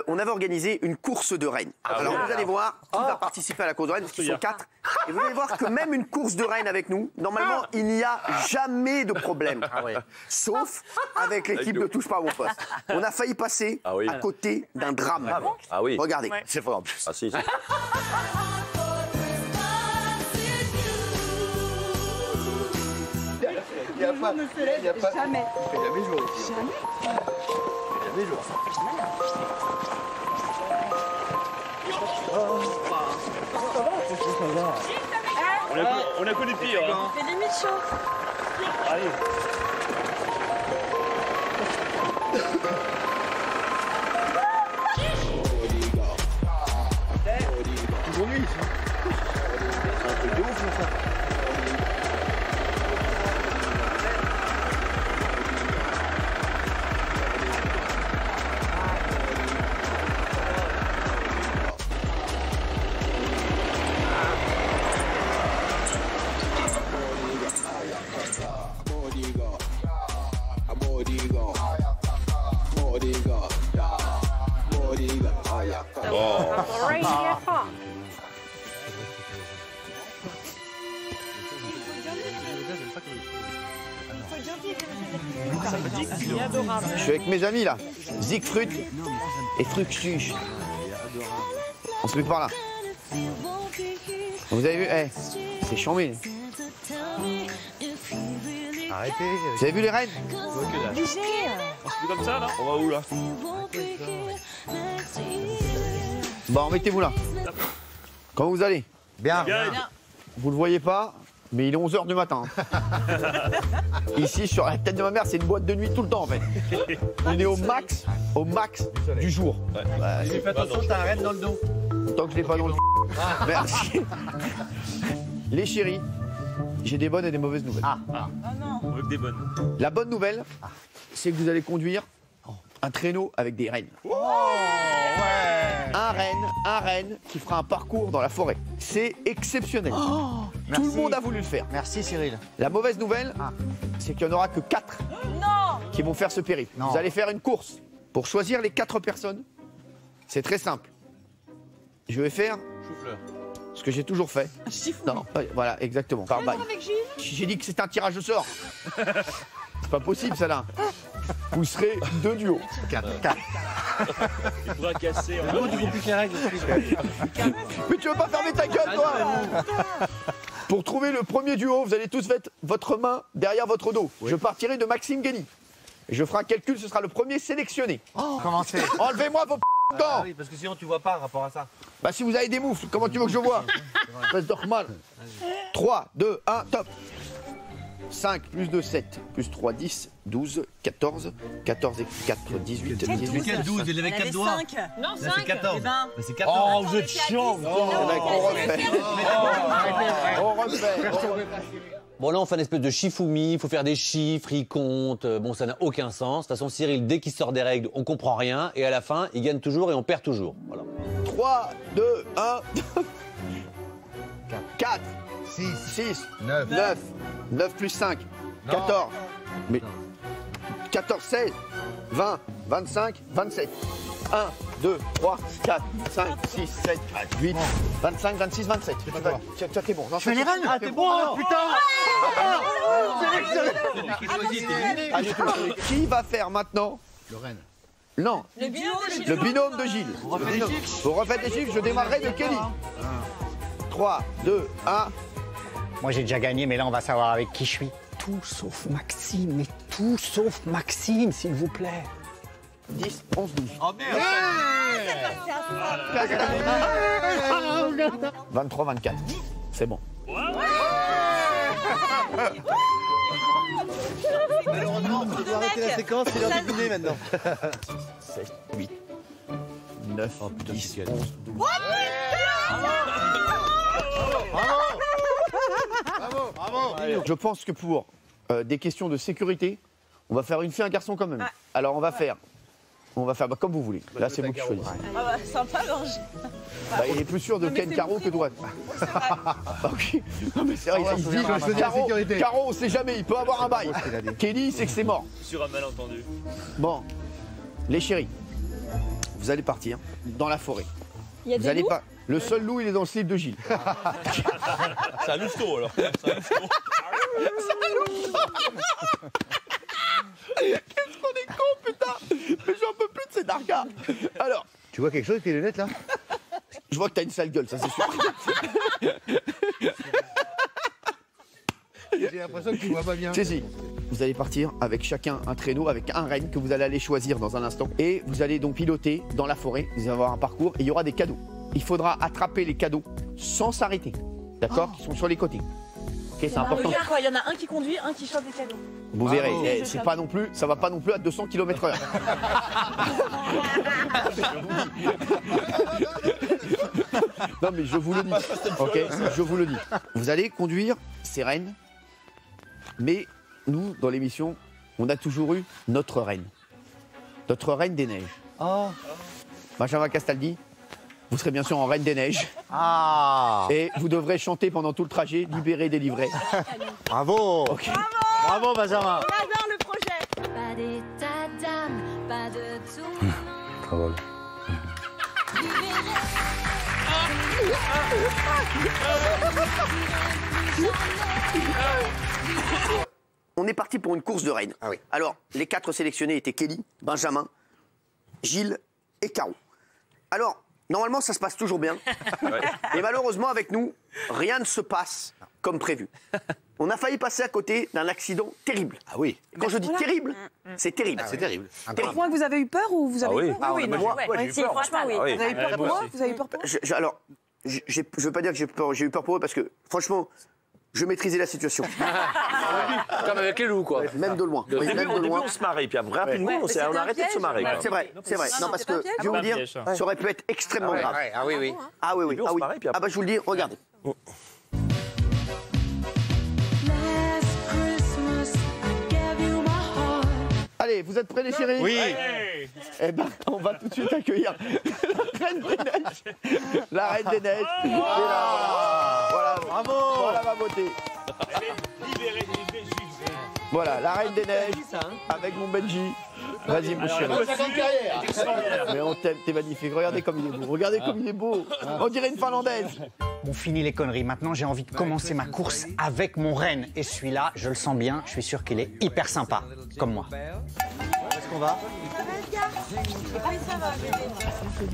On avait organisé une course de rennes. Alors vous allez voir qui va participer à la course de rennes, parce qu'ils sont 4. Et vous allez voir que même une course de rennes avec nous, normalement, il n'y a jamais de problème. Sauf avec l'équipe de Touche pas à mon poste. On a failli passer à côté d'un drame. Ah oui. Regardez, c'est vrai en plus. Ah si, si. Il n'y a pas. Il n'y a pas. Jamais. Il fait jamais jour ici. Jamais. Il fait jamais jour. On a connu pire. Hein. On fait limite chaud. Allez. Toujours lui ici. C'est un truc de ouf ça. Je suis avec mes amis là, Siegfried et Fruxus. On se met par là. Vous avez vu, c'est chambé. Arrêtez. Vous avez vu les rennes? On se fait comme ça là? On va où là? Bon, mettez-vous là. Comment vous allez? Bien. Vous le voyez pas, mais il est 11 h du matin. Ici, sur la tête de ma mère, c'est une boîte de nuit tout le temps en fait. On est au max du jour. Fais attention, t'as un renne dans le dos. Tant que je l'ai pas dans le Merci. Les chéris, j'ai des bonnes et des mauvaises nouvelles. On veut que des bonnes. La bonne nouvelle, c'est que vous allez conduire un traîneau avec des rennes. Un renne qui fera un parcours dans la forêt. C'est exceptionnel. Tout le monde a voulu le faire. Merci Cyril. La mauvaise nouvelle, c'est qu'il n'y en aura que 4 qui vont faire ce périple. Vous allez faire une course. Pour choisir les 4 personnes, c'est très simple. Je vais faire ce que j'ai toujours fait. Non, voilà, exactement. Par bail. J'ai dit que c'est un tirage au sort. C'est pas possible, ça là. Vous serez 2 duos. 4. Il pourra casser. Tu compliques les règles. Mais tu veux pas fermer ta gueule, toi? Pour trouver le premier duo, vous allez tous mettre votre main derrière votre dos. Je partirai de Maxime Guény. Et je ferai un calcul, ce sera le premier sélectionné. Comment c'est? Enlevez-moi vos dents. Oui, parce que sinon tu vois pas rapport à ça. Bah si vous avez des moufles, comment tu veux que je vois? Espèce de normal. 3, 2, 1, top. 5 plus 2, 7, plus 3, 10, 12, 14, 14 et 4, 18, 18. Quel 12? Il avait 4 doigts. Non, 5. C'est 14. Eh ben, Mais c'est 14. Oh, vous êtes chiant. On refait. Bon là on fait une espèce de chifoumi, il faut faire des chiffres, il compte, bon ça n'a aucun sens. De toute façon Cyril, dès qu'il sort des règles, on comprend rien et à la fin il gagne toujours et on perd toujours. Voilà. 3, 2, 1, 4, 6, 9. 9 plus 5, 14, mais 14, 16, 20, 25, 27. 1, 2, 3, 4, 5, 6, 7, 8, 25, 26, 27. Tu t'es bon. Je fais les rennes. Ah, t'es bon, putain. Qui va faire maintenant Le renne. Non, le binôme le binôme de Gilles. Vous refaites les chiffres, je démarrerai de Kelly. 3, 2, 1. Moi j'ai déjà gagné, mais là on va savoir avec qui je suis. Tout sauf Maxime, mais tout sauf Maxime, s'il vous plaît. 10, 11, 12. Oh merde. 23, 24. C'est bon. Malheureusement, tu dois arrêter la séquence, c'est l'heure de dîner maintenant. 7, 8, 9, 10, 11, 12. Bravo. Je pense que pour des questions de sécurité, on va faire une fille, un garçon quand même. Alors on va faire comme vous voulez. Là c'est vous qui choisissez. Ah bah, sympa, Georges. Bah, il est plus sûr de mais Ken c'est Caro que toi. Ok. Non mais c'est vrai, il se dit, Caro, on sait jamais, il peut avoir un bail. Kelly, c'est que c'est mort. Sur un malentendu. Bon, les chéris, vous allez partir dans la forêt. Il y a Vous des allez loups pas. Le seul loup, il est dans le slip de Gilles. C'est un lousteau alors. C'est un lousteau. Qu'est-ce qu'on est con, putain. Mais j'en peux plus de ces dargas. Alors, Tu vois quelque chose avec tes lunettes là? je vois que t'as une sale gueule, ça c'est sûr. J'ai l'impression que tu vois pas bien. Si. Vous allez partir avec chacun un traîneau, avec un renne que vous allez aller choisir dans un instant. Et vous allez donc piloter dans la forêt. Vous allez avoir un parcours et il y aura des cadeaux. Il faudra attraper les cadeaux sans s'arrêter. D'accord? Qui sont sur les côtés. Ok, c'est important. Il y en a un qui conduit, un qui chope des cadeaux. Vous verrez, c'est pas non plus, ça va pas non plus à 200 km/h. Non mais je vous le dis, ok, je vous le dis. Vous allez conduire ces rennes, mais nous, dans l'émission, on a toujours eu notre reine des neiges. Oh. Benjamin Castaldi, vous serez bien sûr en reine des neiges. Ah. Et vous devrez chanter pendant tout le trajet, libéré, délivré. Bravo. Ok. Bravo, Benjamin. On adore le projet. Pas d'état d'âme, pas de tournant. On est parti pour une course de rennes. Ah oui. Alors, les 4 sélectionnés étaient Kelly, Benjamin, Gilles et Caro. Alors, normalement, ça se passe toujours bien. Et malheureusement, avec nous, rien ne se passe comme prévu. On a failli passer à côté d'un accident terrible. Ah oui. Quand je dis terrible, c'est terrible. C'est terrible. Au point que vous avez eu peur ou vous avez eu peur? Ah oui, non. moi, Ouais, j'ai si, eu peur. franchement, oui. Ah oui. Vous avez eu peur pour moi? Vous avez eu peur pour moi? Je veux pas dire que j'ai eu peur pour eux parce que, franchement, je maîtrisais la situation. Comme avec les loups, quoi. Même de loin. Oui, Au début, même de on loin. se marrait, puis rapidement, on a arrêté de se marrer. quoi. C'est vrai. Non, parce que, je vais vous dire, ça aurait pu être extrêmement grave. Ah oui, oui. Ah oui. on se marrait, puis après- Ah bah, je vous le dis, regardez. Allez, vous êtes prêts les chéris? Oui. Eh ben, on va tout de suite accueillir la Reine des Neiges. La Reine des Neiges. Et là, voilà. Bravo. Voilà ma beauté. Voilà, la Reine des Neiges avec mon Benji. Vas-y, mon chéri. Mais on t'aime, t'es magnifique. Regardez comme il est beau. Regardez comme il est beau. On dirait une Finlandaise. Bon, fini les conneries. Maintenant, j'ai envie de commencer ma course avec mon renne. Et celui-là, je le sens bien. Je suis sûr qu'il est hyper sympa, comme moi. Où est-ce qu'on va?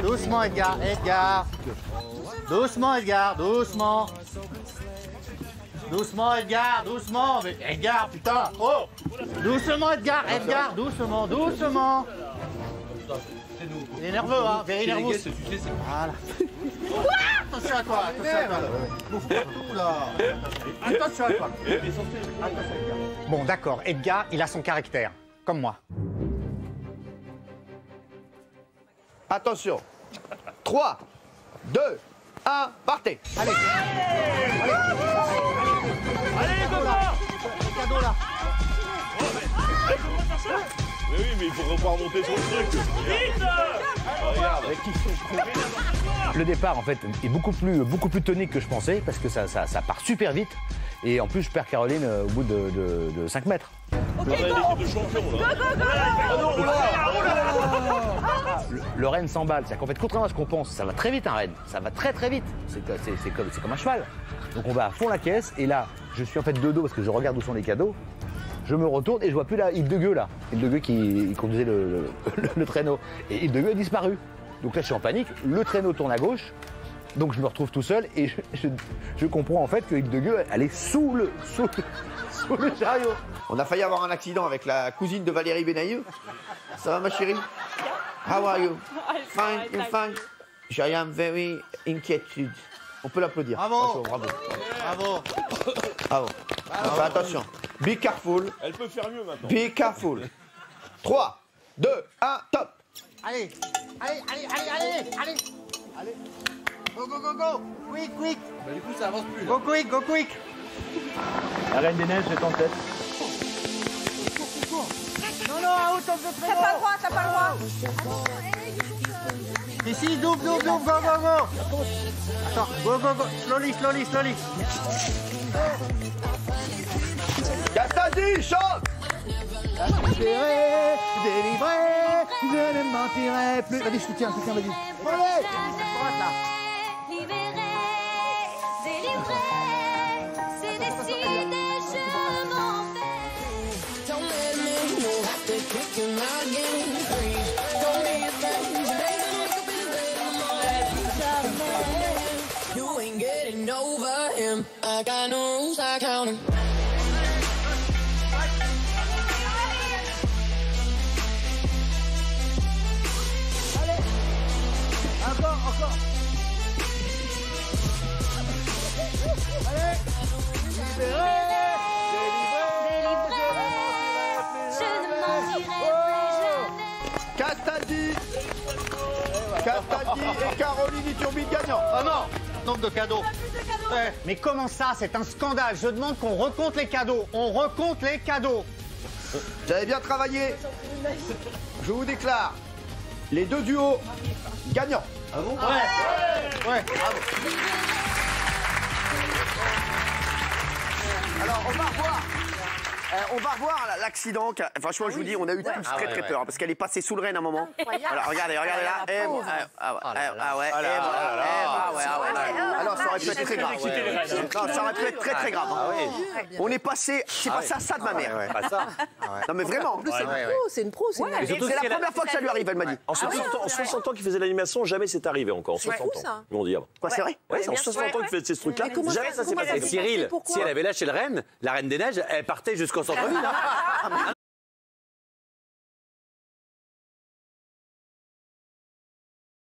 Doucement, Edgar. Edgar. Doucement, Edgar. Doucement. Doucement, Edgar. Doucement. Mais Edgar, putain. Oh. Doucement, Edgar. Edgar, doucement. Doucement. Il est nerveux, hein. Very nerveux. Voilà. Attention à toi, attention à toi. Bouffe partout, là. Attention à toi. Bon, d'accord, Edgar, il a son caractère, comme moi. Attention. 3, 2, 1, partez. Allez. Allez, les copains! Le cadeau, là. Mais oui, mais il faut pouvoir monter sur le truc. Vite! Regarde. Le départ, en fait, est beaucoup plus tonique que je pensais, parce que ça part super vite. Et en plus, je perds Caroline au bout de 5 mètres. On a l'équipe de champion, là. Le renne s'emballe. C'est-à-dire qu'en fait, contrairement à ce qu'on pense, ça va très vite un renne. Ça va très très vite. C'est comme un cheval. Donc on va à fond la caisse. Et là, je suis en fait de dos parce que je regarde où sont les cadeaux. Je me retourne et je vois plus la Hildegueux là. Hildegueux qui conduisait le traîneau. Et Hildegueux a disparu. Donc là, je suis en panique. Le traîneau tourne à gauche. Donc je me retrouve tout seul et je comprends en fait que Hildegueux, elle est sous le chariot. On a failli avoir un accident avec la cousine de Valérie Benailleux. Ça va ma chérie? How are you? Fine, you're fine. I am very inquiétude. On peut l'applaudir. Bravo. Bravo. Bravo. Bravo. Enfin, attention. Be careful. Elle peut faire mieux maintenant. Be careful. 3, 2, 1, top. Allez. Allez. Allez. Go. Quick. Bah, du coup, ça avance plus. Go quick. La Reine des Neiges est en tête. Non, out of the T'as pas le droit, t'as pas le droit. Ici, double, go. Attends, go. Slowly. Castaldi, chante. Délivré. Je ne mentirai plus. Vas-y, je te tiens, vas-y. Allez. Libéré, délivré, c'est décidé, je m'en vais. Don't let me know how to kick him again. Don't be afraid, you ain't getting over him. I got no rules, I count him. Encore. Allez. Je ne mentirai plus jamais. Castaldi et Caroline Iturbide gagnant. Ah non, nombre de cadeaux. Ouais. Mais comment ça? C'est un scandale. Je demande qu'on recompte les cadeaux. On recompte les cadeaux. Vous avez bien travaillé. Je vous déclare les deux duos gagnants. Ah bon? Ouais. Bravo. Alors, on va revoir l'accident. Franchement, je vous dis, on a eu tous très peur, parce qu'elle est passée sous le Rennes à un moment. Alors, regardez là. Alors, ça aurait pu être très grave. Non, ça aurait pu être très grave. On est passé, j'ai passé à ça de ma mère. Pas ça. Non, mais vraiment. C'est une pro, c'est une C'est la première fois que ça lui arrive, elle m'a dit. En 60 ans qu'il faisait l'animation, jamais c'est arrivé encore. En 60 ans. Ils m'ont dit. Quoi, c'est vrai? Ouais, c'est en 60 ans qu'il fait ces trucs-là. Jamais ça s'est passé. Et Cyril, si elle avait lâché le Rennes, la Reine des Neiges, elle partait jusqu'au centre-ville.